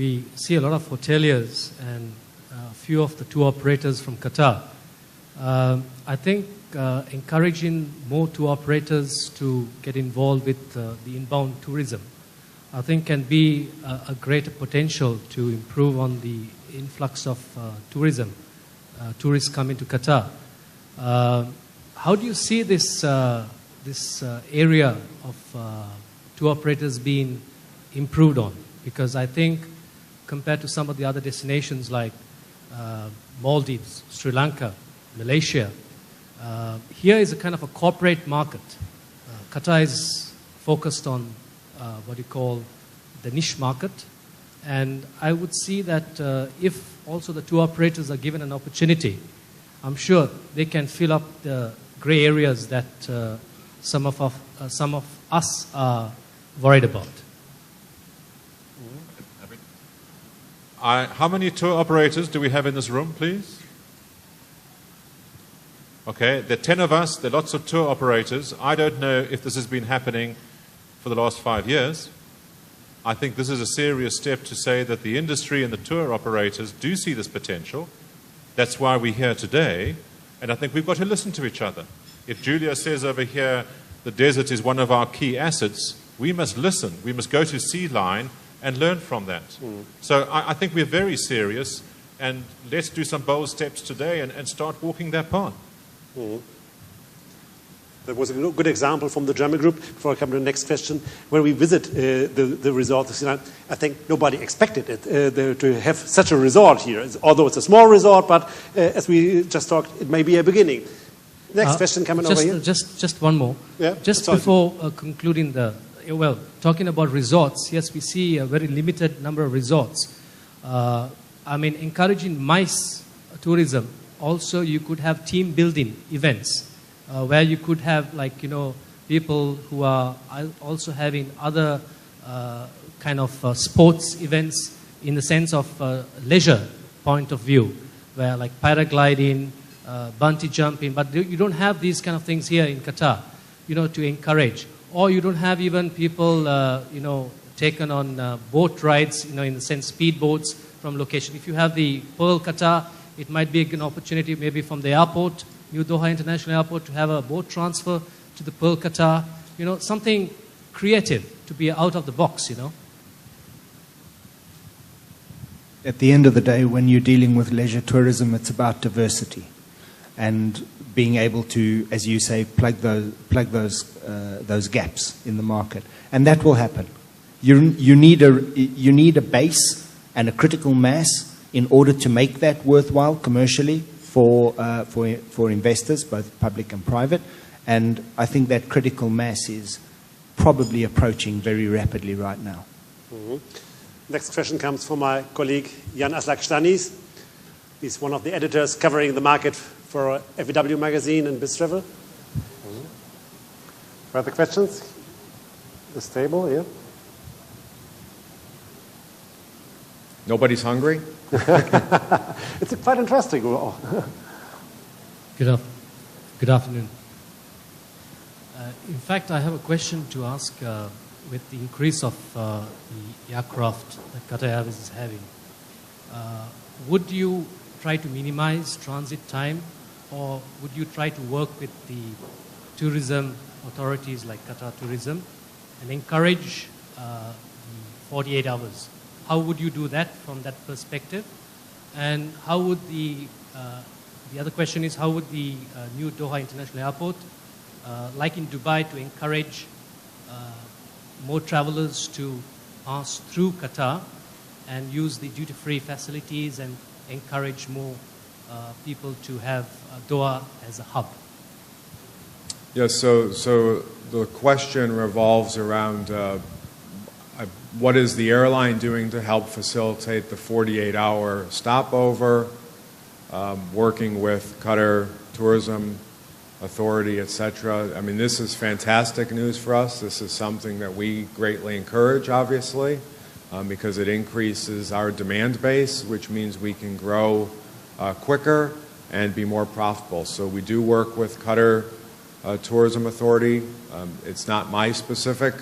we see a lot of hoteliers and a few of the tour operators from Qatar. I think encouraging more tour operators to get involved with the inbound tourism, I think can be a greater potential to improve on the influx of tourism, tourists coming to Qatar. How do you see this area of tour operators being improved on? Because I think compared to some of the other destinations like Maldives, Sri Lanka, Malaysia, here is a kind of a corporate market. Qatar is focused on what you call the niche market. And I would see that if also the tour operators are given an opportunity, I'm sure they can fill up the gray areas that some of us are worried about. How many tour operators do we have in this room, please? Okay, there are 10 of us, there are lots of tour operators. I don't know if this has been happening for the last 5 years. I think this is a serious step to say that the industry and the tour operators do see this potential. That's why we're here today, and I think we've got to listen to each other. If Julia says over here the desert is one of our key assets, we must listen. We must go to Sea Line and learn from that. So I think we're very serious, and let's do some bold steps today and start walking that path. That was a good example from the German group. Before I come to the next question, when we visit the resort, I think nobody expected it to have such a resort here. Although it's a small resort, but as we just talked, it may be a beginning. Next question coming over here. Just one more. Yeah, just before concluding talking about resorts, yes, we see a very limited number of resorts. I mean, encouraging MICE tourism. Also, you could have team building events where you could have, people who are also having other kind of sports events in the sense of leisure point of view, where like paragliding, bungee jumping, but you don't have these kind of things here in Qatar, to encourage. Or you don't have even people, taken on boat rides, in the sense speedboats from location. If you have the Pearl Qatar, it might be an opportunity maybe from the airport, New Doha International Airport, to have a boat transfer to the Pearl Qatar. Something creative to be out of the box, At the end of the day, when you're dealing with leisure tourism, it's about diversity and being able to, as you say, plug those gaps in the market, and that will happen. You need a base and a critical mass in order to make that worthwhile commercially for investors, both public and private. And I think that critical mass is probably approaching very rapidly right now. Next question comes from my colleague Jan Aslak-Stanis. He's one of the editors covering the market for FEW magazine and Biz Travel. Further questions? This table here. Nobody's hungry? It's quite interesting. Good afternoon. In fact, I have a question to ask. With the increase of the aircraft that Qatar Airways is having, would you try to minimize transit time, or would you try to work with the tourism authorities like Qatar Tourism and encourage the 48 hours? How would you do that from that perspective? And how would the other question is, how would the new Doha International Airport, like in Dubai, to encourage more travelers to pass through Qatar and use the duty-free facilities and encourage more people to have Doha as a hub? Yes, so the question revolves around what is the airline doing to help facilitate the 48-hour stopover, working with Qatar Tourism Authority, etc. I mean, this is fantastic news for us. This is something that we greatly encourage, obviously, because it increases our demand base, which means we can grow quicker and be more profitable. So we do work with Qatar Tourism Authority. It's not my specific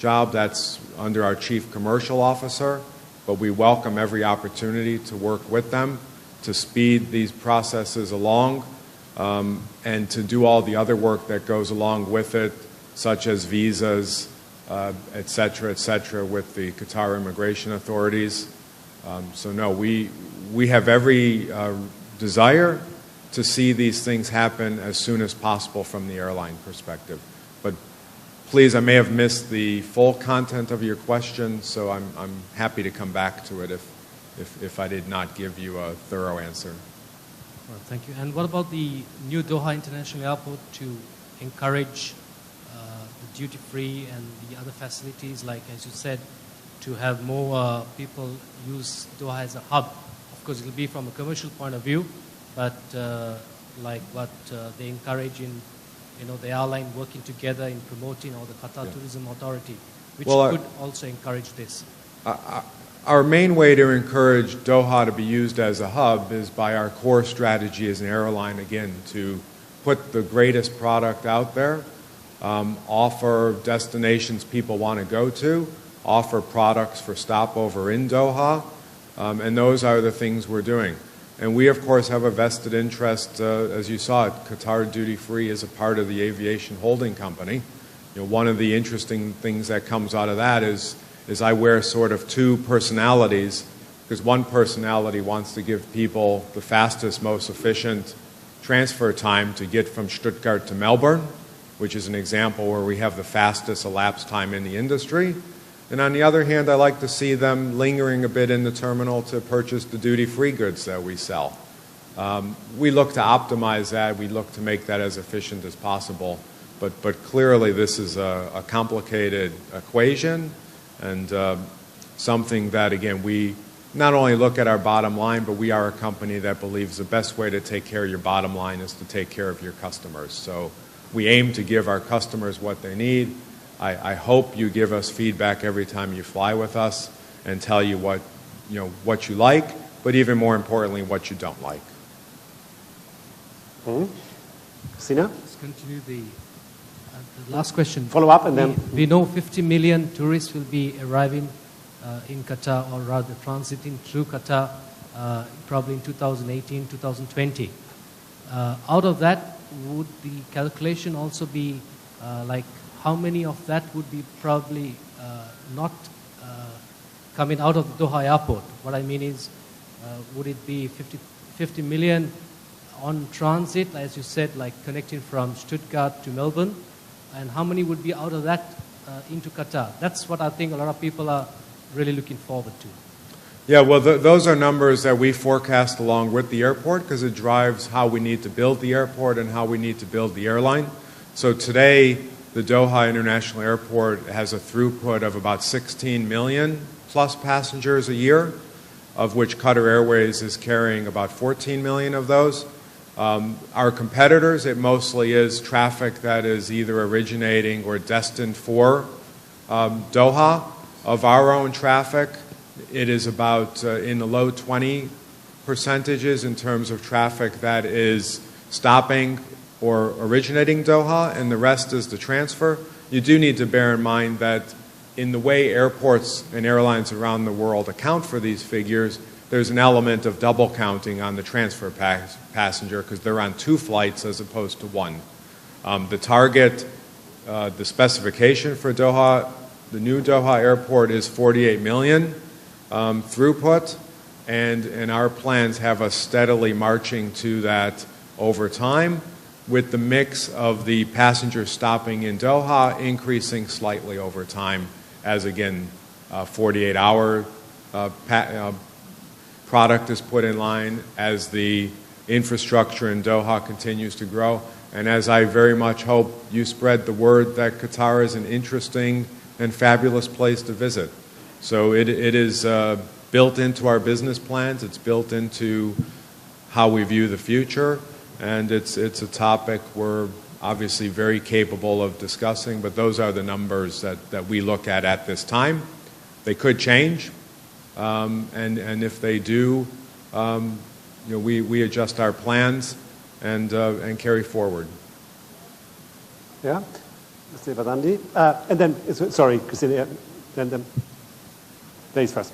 job. That's under our Chief Commercial Officer. but we welcome every opportunity to work with them to speed these processes along, and to do all the other work that goes along with it, such as visas, et cetera, with the Qatar immigration authorities. So no, we have every desire to see these things happen as soon as possible from the airline perspective. But please, I may have missed the full content of your question, so I'm happy to come back to it if I did not give you a thorough answer. Well, thank you. And what about the new Doha International Airport to encourage the duty-free and the other facilities, like, as you said, to have more people use Doha as a hub? Of course, it will be from a commercial point of view, but like what they encourage in, the airline working together in promoting, or the Qatar Tourism Authority, which could also encourage this. Our main way to encourage Doha to be used as a hub is by our core strategy as an airline, again, to put the greatest product out there, offer destinations people want to go to, offer products for stopover in Doha, and those are the things we're doing. And we, of course, have a vested interest, as you saw it, Qatar Duty Free is a part of the aviation holding company. One of the interesting things that comes out of that is I wear sort of two personalities, because one personality wants to give people the fastest, most efficient transfer time to get from Stuttgart to Melbourne, which is an example where we have the fastest elapsed time in the industry. And on the other hand, I like to see them lingering a bit in the terminal to purchase the duty-free goods that we sell. We look to optimize that. We look to make that as efficient as possible. But clearly, this is a complicated equation, and something that, again, we not only look at our bottom line, but we are a company that believes the best way to take care of your bottom line is to take care of your customers. So we aim to give our customers what they need. I hope you give us feedback every time you fly with us and tell you what you like, but even more importantly, what you don't like. Christina? Let's continue the last question. Follow up, and then we know 50 million tourists will be arriving in Qatar, or rather transiting through Qatar, probably in 2018, 2020. Out of that, would the calculation also be like how many of that would be probably not coming out of the Doha airport? What I mean is, would it be 50 million on transit, as you said, like connecting from Stuttgart to Melbourne? And how many would be out of that into Qatar? That's what I think a lot of people are really looking forward to. Yeah, well, those are numbers that we forecast along with the airport, because it drives how we need to build the airport and how we need to build the airline. So today, the Doha International Airport has a throughput of about 16 million plus passengers a year, of which Qatar Airways is carrying about 14 million of those. Our competitors, it mostly is traffic that is either originating or destined for Doha. Of our own traffic, it is about in the low 20% in terms of traffic that is stopping or originating Doha, and the rest is the transfer. You do need to bear in mind that in the way airports and airlines around the world account for these figures, there's an element of double counting on the transfer passenger, because they're on two flights as opposed to one. The target, the specification for Doha, the new Doha airport is 48 million throughput, and our plans have us steadily marching to that over time, with the mix of the passengers stopping in Doha increasing slightly over time as, again, 48-hour product is put in line, as the infrastructure in Doha continues to grow, and as I very much hope you spread the word that Qatar is an interesting and fabulous place to visit. So it is built into our business plans, it's built into how we view the future, and it's a topic we're obviously very capable of discussing, but those are the numbers that we look at this time. They could change, and if they do, we adjust our plans and carry forward. Yeah, Mr. Vadandi. And then, sorry, Christina, then ladies first.